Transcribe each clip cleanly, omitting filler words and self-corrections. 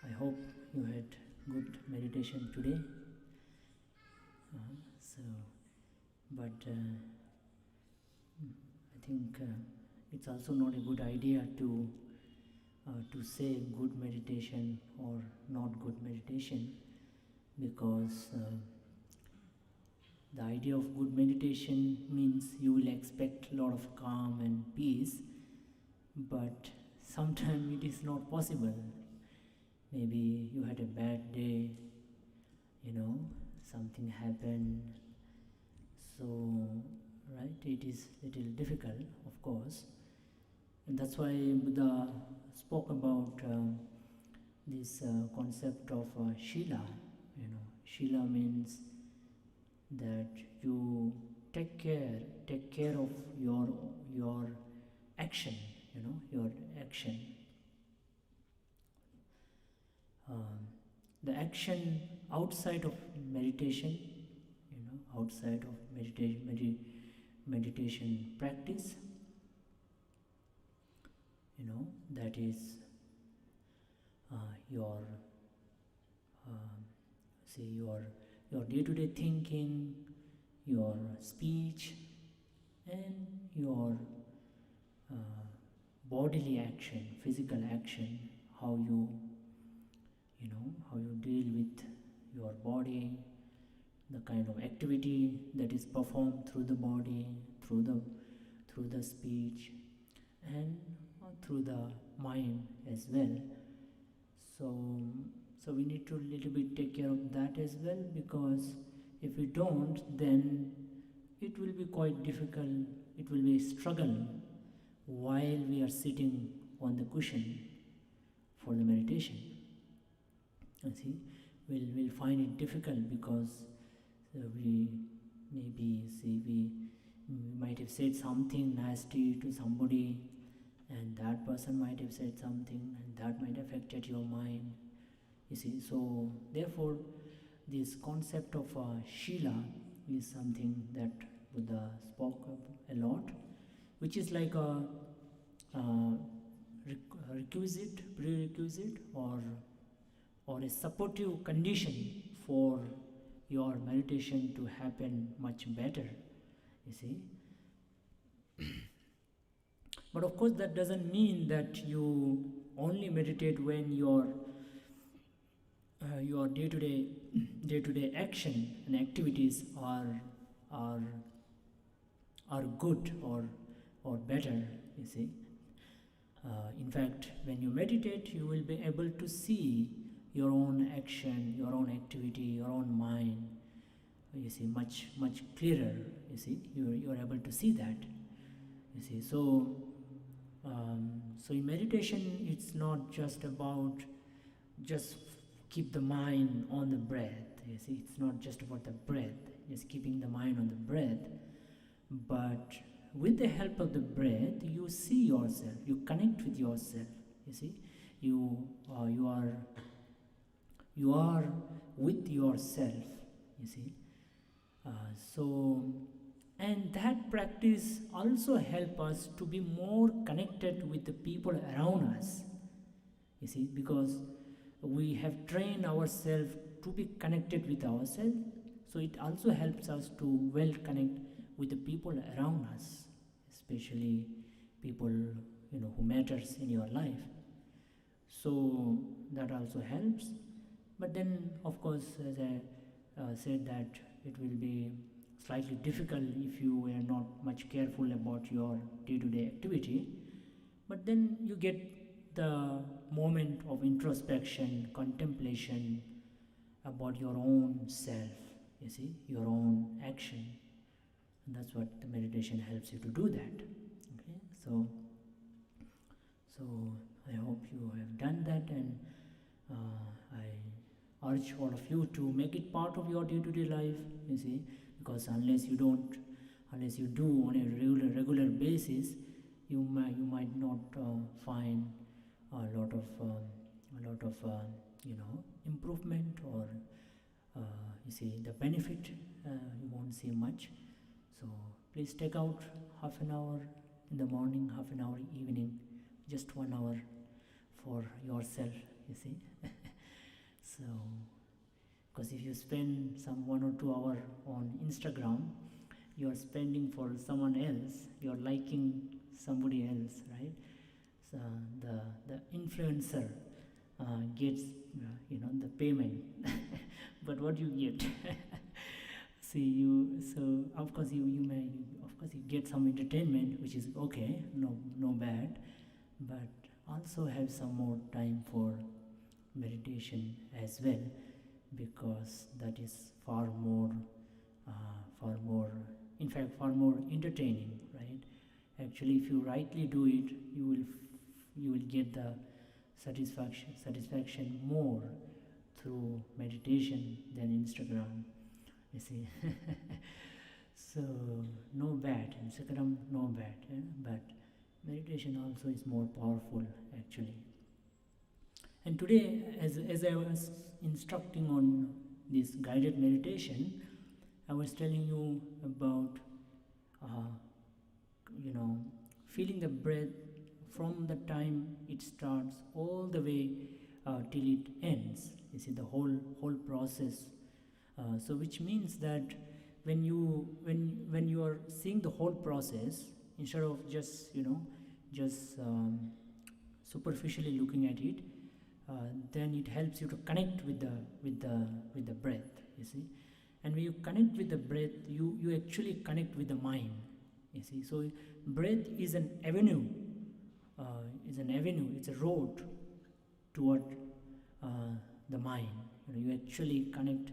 I hope you had good meditation today. But I think it's also not a good idea to say good meditation or not good meditation, because the idea of good meditation means you will expect a lot of calm and peace, but sometimes it is not possible. Maybe you had a bad day, something happened, so right, it is little difficult, of course, and that's why Buddha spoke about this concept of shila. Shila means that you take care of your action. Your action. The action outside of meditation, outside of meditation practice, that is your day-to-day thinking, your speech, and your bodily action, physical action, how you deal with your body, the kind of activity that is performed through the body, through the speech, and through the mind as well. So we need to little bit take care of that as well, because if we don't, then it will be quite difficult. It will be a struggle while we are sitting on the cushion for the meditation. We'll find it difficult, because we might have said something nasty to somebody, and that person might have said something, and that might have affected your mind. So therefore, this concept of shila is something that Buddha spoke a lot, which is like a prerequisite, or a supportive condition for your meditation to happen much better. But of course, that doesn't mean that you only meditate when your day-to-day action and activities are good or better. In fact, when you meditate, you will be able to see your own action, your own activity, your own mind, much clearer. You are able to see that. So in meditation, it's not just about just keep the mind on the breath. It's not just about the breath, just keeping the mind on the breath, but with the help of the breath, you see yourself, you connect with yourself. You are with yourself. And that practice also helps us to be more connected with the people around us. Because we have trained ourselves to be connected with ourselves, so it also helps us to well connect with the people around us, especially people who matters in your life. So that also helps. But then, of course, as I said, that it will be slightly difficult if you were not much careful about your day-to-day activity. But then you get the moment of introspection, contemplation about your own self, your own action. And that's what the meditation helps you to do that. Okay, so I hope you have done that, and I urge all of you to make it part of your day-to-day life. Because unless you do on a regular basis, you might not find a lot of improvement, or the benefit. You won't see much. So please take out half an hour in the morning, half an hour evening, just 1 hour for yourself. So, because if you spend some 1 or 2 hours on Instagram, you are spending for someone else, you are liking somebody else, right? So the influencer gets the payment, but what you get? See you. So of course you get some entertainment, which is okay, no bad, but also have some more time for meditation as well, because that is far more, in fact, far more entertaining, right? Actually, if you rightly do it, you will get the satisfaction more through meditation than Instagram. You see, so no bad Instagram, no bad, but meditation also is more powerful actually. And today, as I was instructing on this guided meditation, I was telling you about feeling the breath from the time it starts all the way till it ends. You see, the whole process. So which means that when you are seeing the whole process, instead of just superficially looking at it, then it helps you to connect with the breath. You see, and when you connect with the breath, you actually connect with the mind. You see, so breath is an avenue. It's a road toward the mind. You actually connect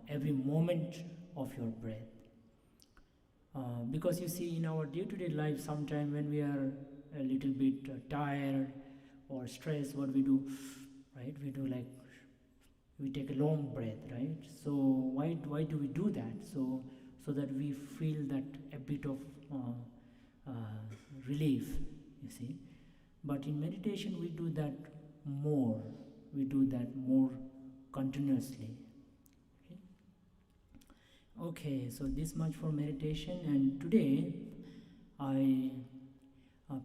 every moment of your breath. Because you see, in our day-to-day life, sometime when we are a little bit tired or stressed, what we do, right? We take a long breath, right? So why do we do that? So that we feel that a bit of relief, you see. But in meditation, we do that more. We do that more continuously. Okay, so this much for meditation. And today, I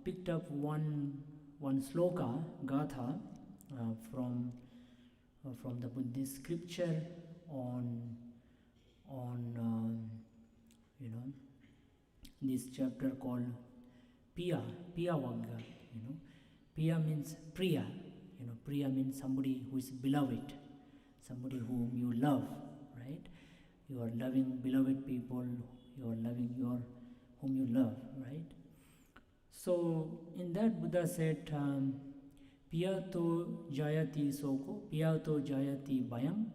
picked up one sloka, gatha, from the Buddhist scripture on this chapter called Piya Vagga. Piya means Priya. Priya means somebody who is beloved, somebody whom you love, right? You are loving beloved people, you are loving whom you love, right? So in that, Buddha said, Piyato jayati soko, piyato jayati bayam,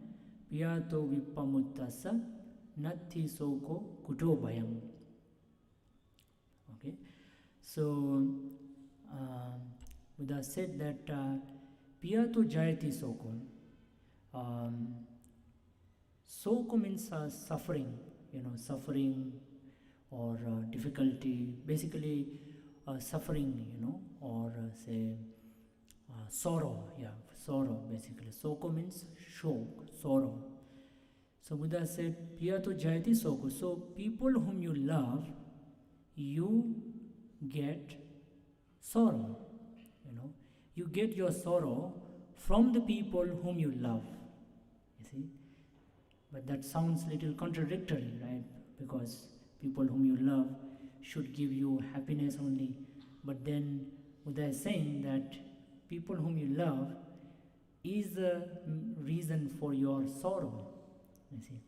piyato vipamuttasa, natti soko kuto bayam. Okay, so Buddha said that piyato jayati soko. Soko means suffering, suffering or difficulty, basically suffering, or say sorrow, sorrow basically. Soko means shock, sorrow. So Buddha said, Piyato jayati soko. So people whom you love, you get sorrow, You get your sorrow from the people whom you love, you see. But that sounds little contradictory, right? Because people whom you love should give you happiness only. But then Buddha is saying that people whom you love is the reason for your sorrow, you see.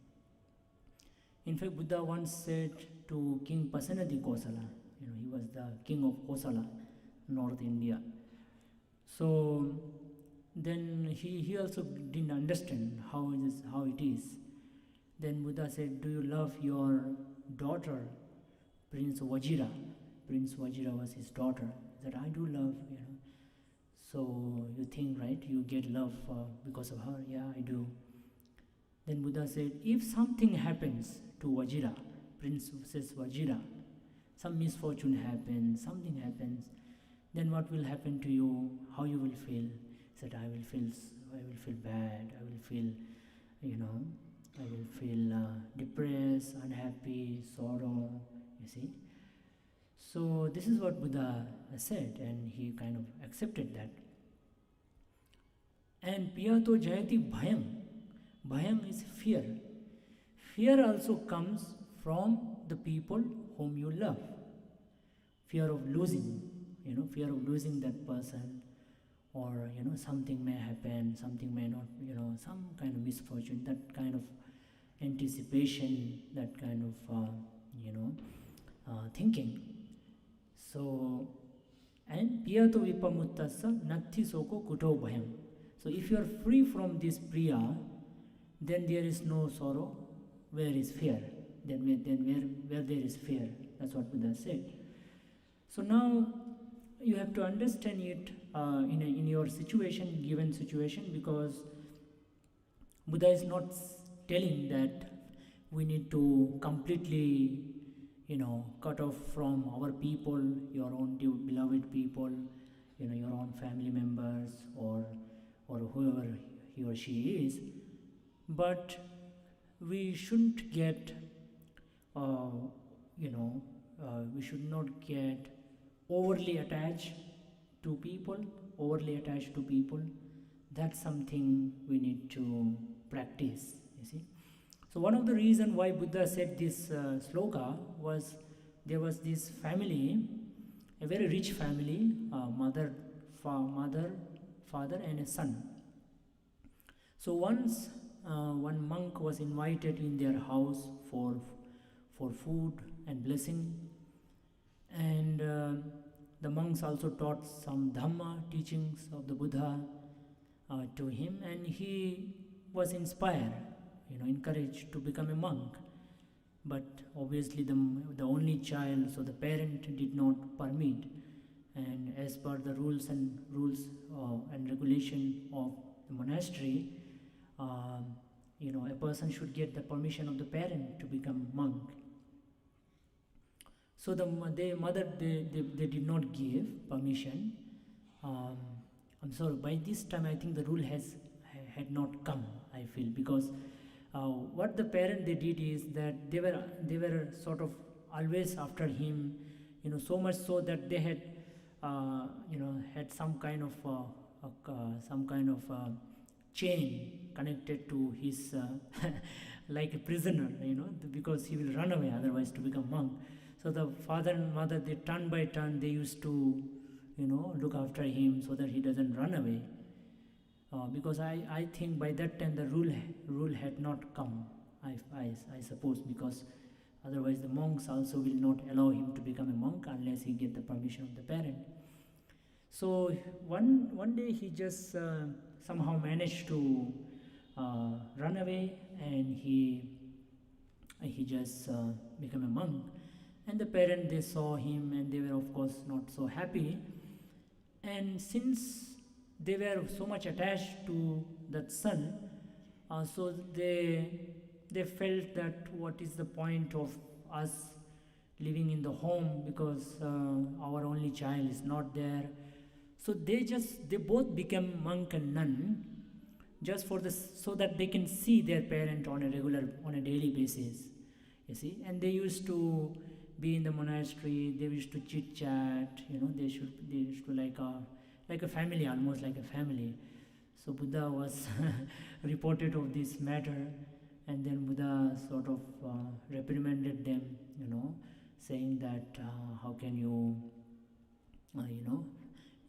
In fact, Buddha once said to King Pasenadi Kosala, he was the king of Kosala, North India. So then he also didn't understand how it is. Then Buddha said, do you love your daughter, Prince Vajira? Prince Vajira was his daughter. He said, I do love, So you think, right, you get love because of her? Yeah, I do. Then Buddha said, if something happens to Vajira, Princess Vajira, some misfortune happens, something happens, then what will happen to you? How you will feel? He said, I will feel bad. I will feel, depressed, unhappy, sorrow. You see. So this is what Buddha said, and he kind of accepted that. And piyato jayati bhayam. Bhayam is fear. Fear also comes from the people whom you love. Fear of losing, fear of losing that person, or something may happen, something may not, some kind of misfortune, that kind of anticipation, that kind of thinking. So, and piyato vipamuttasya natti soko kuto bhayam. So if you are free from this priya, then there is no sorrow. Where is fear? Then where there is fear? That's what Buddha said. So now you have to understand it in your situation, given situation, because Buddha is not telling that we need to completely, cut off from our people, your own beloved people, your own family members, or whoever he or she is. But we shouldn't get, we should not get overly attached to people. That's something we need to practice, you see. So one of the reasons why Buddha said this sloka was, there was this family, a very rich family, mother, father and a son. So once one monk was invited in their house for food and blessing, and the monks also taught some Dhamma teachings of the Buddha to him, and he was inspired, encouraged to become a monk. But obviously the only child, so the parent did not permit, and as per the rules and regulation of the monastery, a person should get the permission of the parent to become monk. So the mother did not give permission. I'm sorry, by this time I think the rule had not come, I feel, because what the parent they did is that they were sort of always after him, so much so that they had had some kind of chain connected to his like a prisoner, because he will run away otherwise to become monk. So the father and mother, they turn by turn, they used to look after him so that he doesn't run away, because I think by that time the rule had not come, I suppose, because otherwise the monks also will not allow him to become a monk unless he get the permission of the parent. So one day he just somehow managed to run away, and he just became a monk. And the parents, they saw him, and they were of course not so happy. And since they were so much attached to that son, so they felt that what is the point of us living in the home, because our only child is not there. So they both became monk and nun, just so that they can see their parent on a daily basis, you see. And they used to be in the monastery, they used to chit chat, they used to like a family, almost like a family. So Buddha was reported of this matter, and then Buddha sort of reprimanded them, saying that how can you,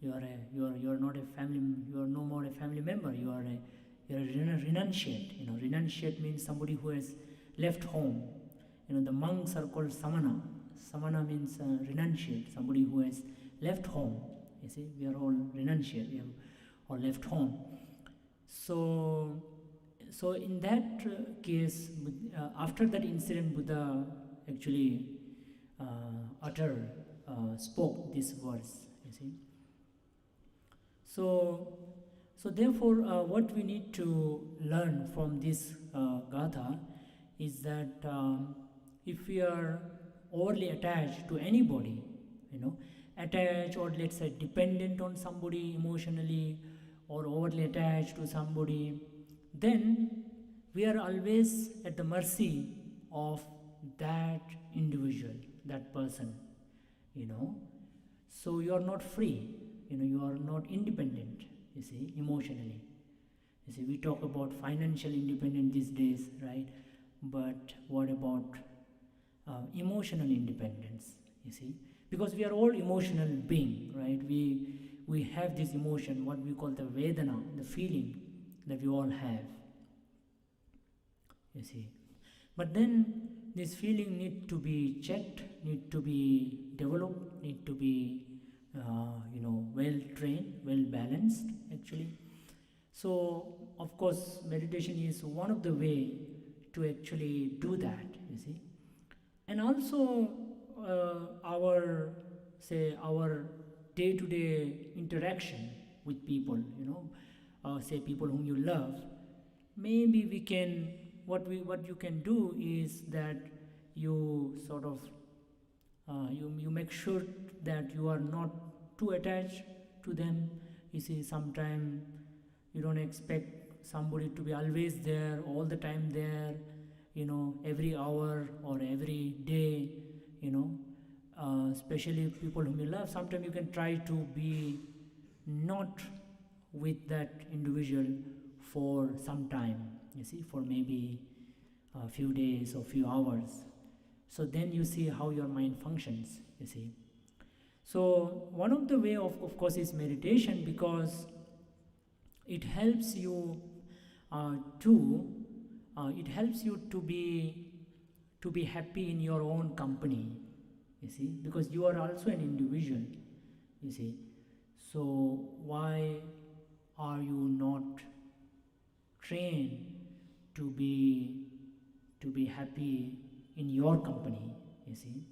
you are not a family, you are no more a family member, you are a renunciate. Renunciate means somebody who has left home. The monks are called samana. Samana means renunciate, somebody who has left home. You see, we are all renunciate, we have all left home. So in that case, after that incident, Buddha actually spoke this verse, you see. So therefore, what we need to learn from this gatha is that if we are overly attached to anybody, attached, or let's say dependent on somebody emotionally, or overly attached to somebody, then we are always at the mercy of that individual, that person, So you are not free, you are not independent, you see, emotionally. You see, we talk about financial independence these days, right? But what about emotional independence? You see, because we are all emotional being, right? We have this emotion, what we call the Vedana, the feeling that we all have. You see, but then this feeling need to be checked, need to be developed, need to be well trained, well balanced actually. So of course meditation is one of the way to actually do that, you see. And also our day-to-day interaction with people, say people whom you love, maybe we can what you can do is that you sort of you make sure that you are not too attached to them. You see, sometime you don't expect somebody to be always there, all the time there, every hour or every day, especially people whom you love. Sometimes you can try to be not with that individual for some time, you see, for maybe a few days or few hours. So then you see how your mind functions, you see. So one of the way of course is meditation, because it helps you to be happy in your own company, you see, because you are also an individual, you see. So why are you not trained to be happy in your company, you see?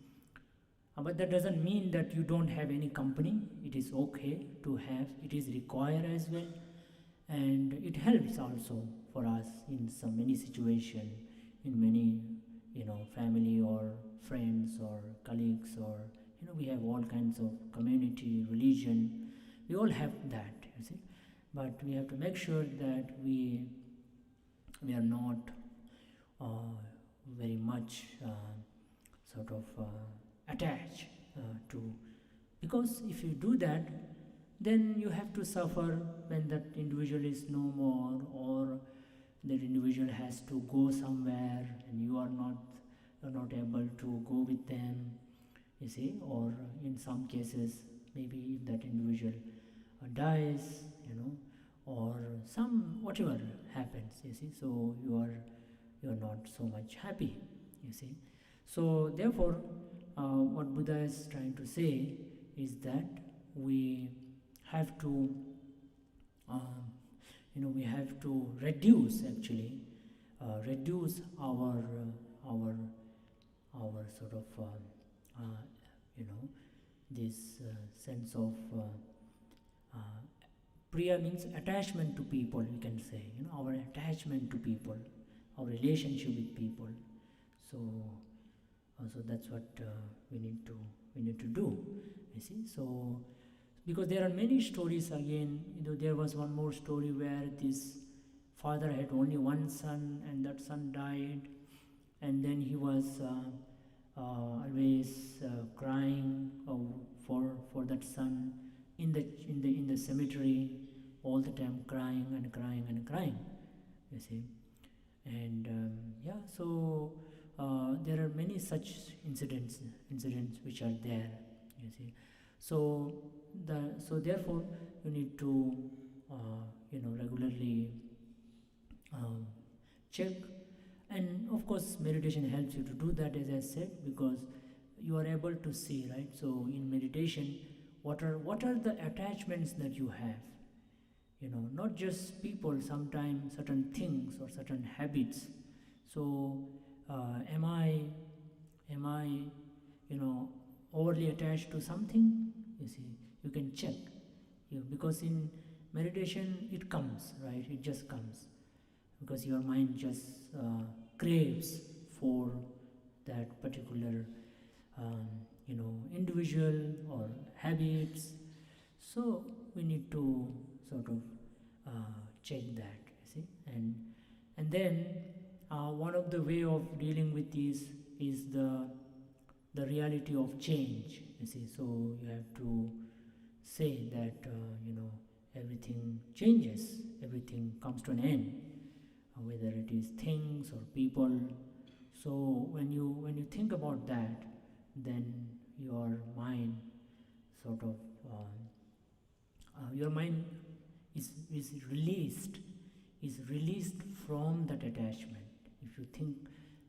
But that doesn't mean that you don't have any company. It is okay to have, it is required as well, and it helps also for us in many situations, in many family or friends or colleagues, or we have all kinds of community, religion, we all have that, you see. But we have to make sure that we are not very much attached to, because if you do that, then you have to suffer when that individual is no more, or that individual has to go somewhere and you are not able to go with them, you see. Or in some cases, maybe if that individual dies, or some whatever happens, you see. So you are not so much happy, you see. So therefore what Buddha is trying to say is that we have to we have to reduce our sort of this sense of priya means attachment to people, we can say, our attachment to people, our relationship with people. So that's what we need to do, you see. So because there are many stories, again, there was one more story where this father had only one son and that son died, and then he was always crying for that son in the cemetery, all the time crying and crying and crying, you see. And so there are many such incidents which are there, you see. So therefore you need to regularly check, and of course meditation helps you to do that, as I said, because you are able to see, right? So in meditation, what are the attachments that you have, not just people, sometimes certain things or certain habits. So am I overly attached to something, you see. You can check, because in meditation it comes, right? It just comes because your mind just craves for that particular individual or habits. So we need to sort of check that, you see. And then one of the way of dealing with this is the reality of change, you see. So you have to say that everything changes, everything comes to an end, whether it is things or people. So when you think about that, then your mind sort of your mind is released from that attachment. If you think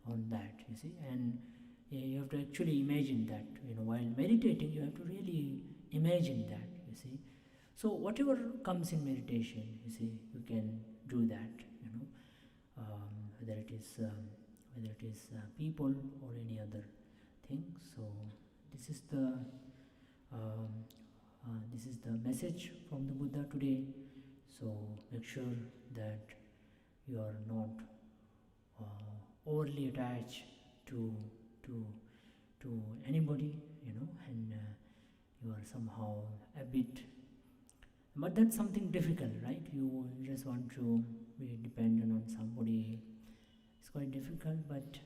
on that, you see, and you have to actually imagine that. While meditating, you have to really imagine that. You see, so whatever comes in meditation, you see, you can do that. Whether it is people or any other thing. So this is the message from the Buddha today. So make sure that you are not overly attached to anybody, and you are somehow a bit. But that's something difficult, right? You just want to be dependent on somebody. It's quite difficult, but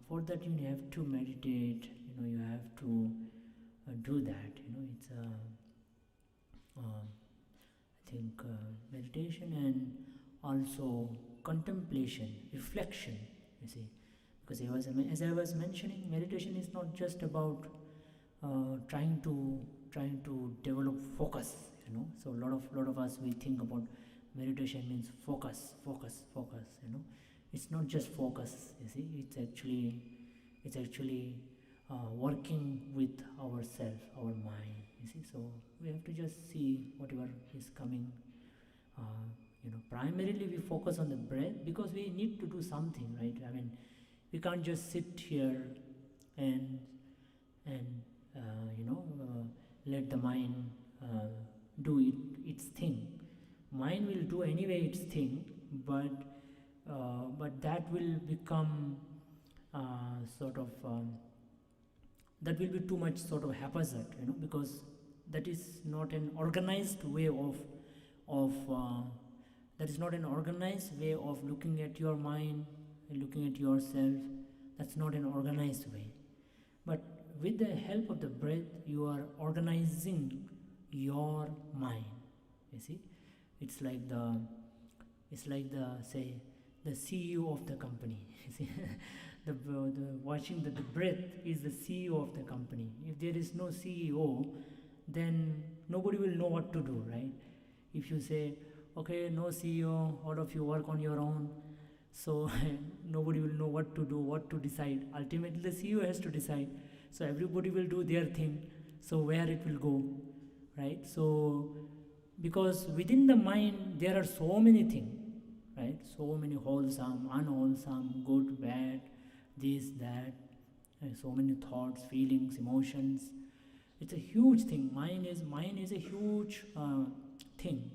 for that you have to meditate. You have to do that. It's I think meditation and also contemplation, reflection. You see, because as I was mentioning, meditation is not just about trying to develop focus. So a lot of us, we think about meditation means focus. It's not just focus. You see, it's actually working with ourself, our mind. You see, so we have to just see whatever is coming. Primarily we focus on the breath because we need to do something, right? I mean, we can't just sit here and let the mind do its thing. Mind will do anyway its thing, but that will become that will be too much sort of haphazard, because that is not an organized way of looking at your mind, looking at yourself. That's not an organized way. But with the help of the breath, you are organizing your mind. You see, it's like the say the CEO of the company. You see, the breath is the CEO of the company. If there is no CEO, then nobody will know what to do, right? If you say, okay, no CEO, all of you work on your own, so nobody will know what to do, what to decide. Ultimately, the CEO has to decide. So everybody will do their thing. So where it will go, right? So because within the mind there are so many things, right? So many wholesome, unwholesome, good, bad, this, that, and so many thoughts, feelings, emotions. It's a huge thing. Mind is a huge thing.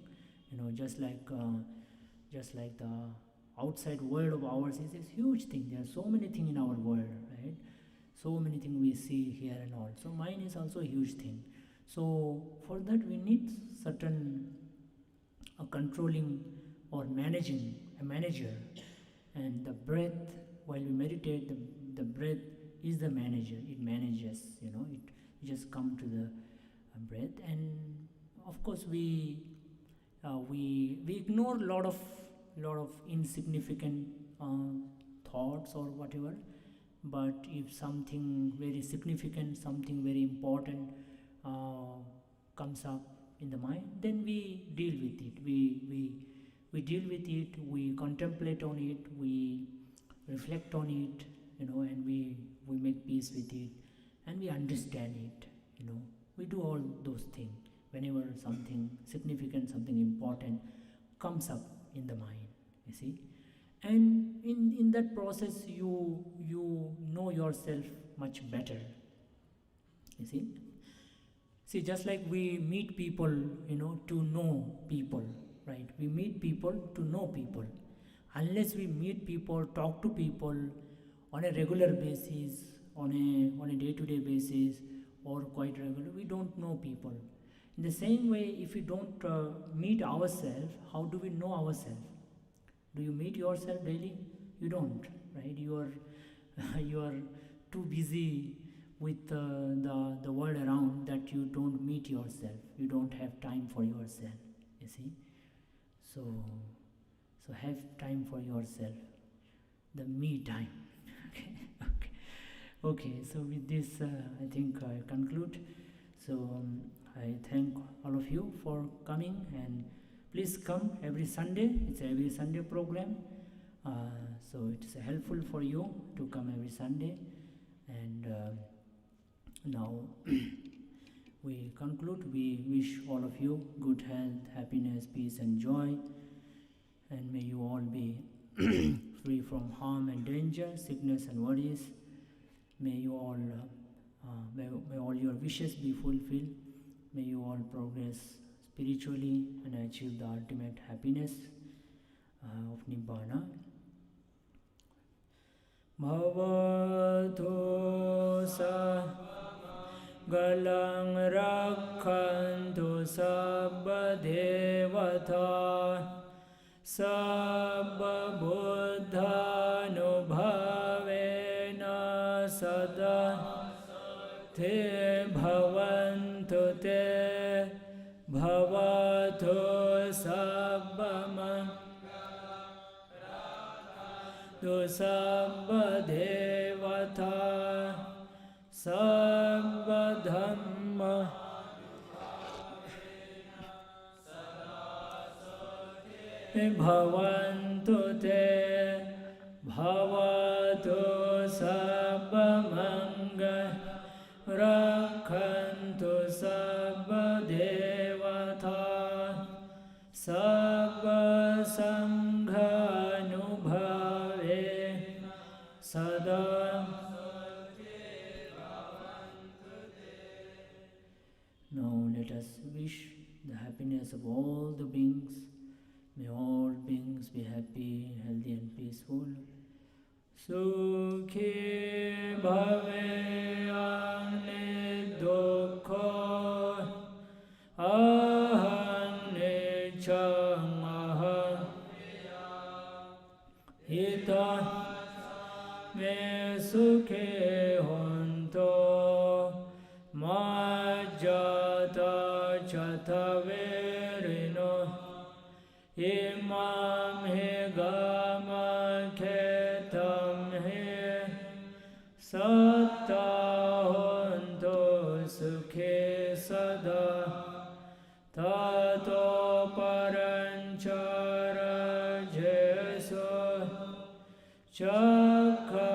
Just like the outside world of ours is a huge thing. There are so many things in our world, right? So many things we see here and all. So mind is also a huge thing. So for that we need certain controlling or managing, a manager. And the breath, while we meditate, the breath is the manager. It manages, it just come to the breath. And of course we ignore a lot of insignificant thoughts or whatever. But if something very significant, something very important comes up in the mind, then we deal with it. We deal with it. We contemplate on it. We reflect on it. And we make peace with it, and we understand it. We do all those things whenever something significant, something important comes up in the mind. You see. And in that process you know yourself much better. You see, just like we meet people to know people, right? We meet people to know people. Unless we meet people, talk to people on a regular basis, on a day-to-day basis, or quite regular, we don't know people. In the same way, if we don't meet ourselves, how do we know ourselves? Do you meet yourself daily? You don't, right? You are too busy with the world around that you don't meet yourself. You don't have time for yourself. you see. So have time for yourself, the me time. Okay. So with this, I think I conclude. So I thank all of you for coming, and please come every Sunday. It's every Sunday program. So it's helpful for you to come every Sunday. And now we conclude. We wish all of you good health, happiness, peace and joy, and may you all be free from harm and danger, sickness and worries. May you all, may all your wishes be fulfilled. May you all progress spiritually and achieve the ultimate happiness of Nibbana. Bhavatu sa galang rakhantu sabba devata sabba buddhanubhavena sada te bhavantu te bhavatu sabbama tu sabba devata sabba dhamma bhavantu te bhavatu sabba manga rakhantu sabba devata sabba sangha anubhave sada. Now let us wish the happiness of all the beings. May all beings be happy, healthy and peaceful. Sukhi bhave dukkha aham niccam aham hita me sukhe honto majjata chataverino imam he gama khetam he satta honto sukhe sada tato paranchara jeso chakha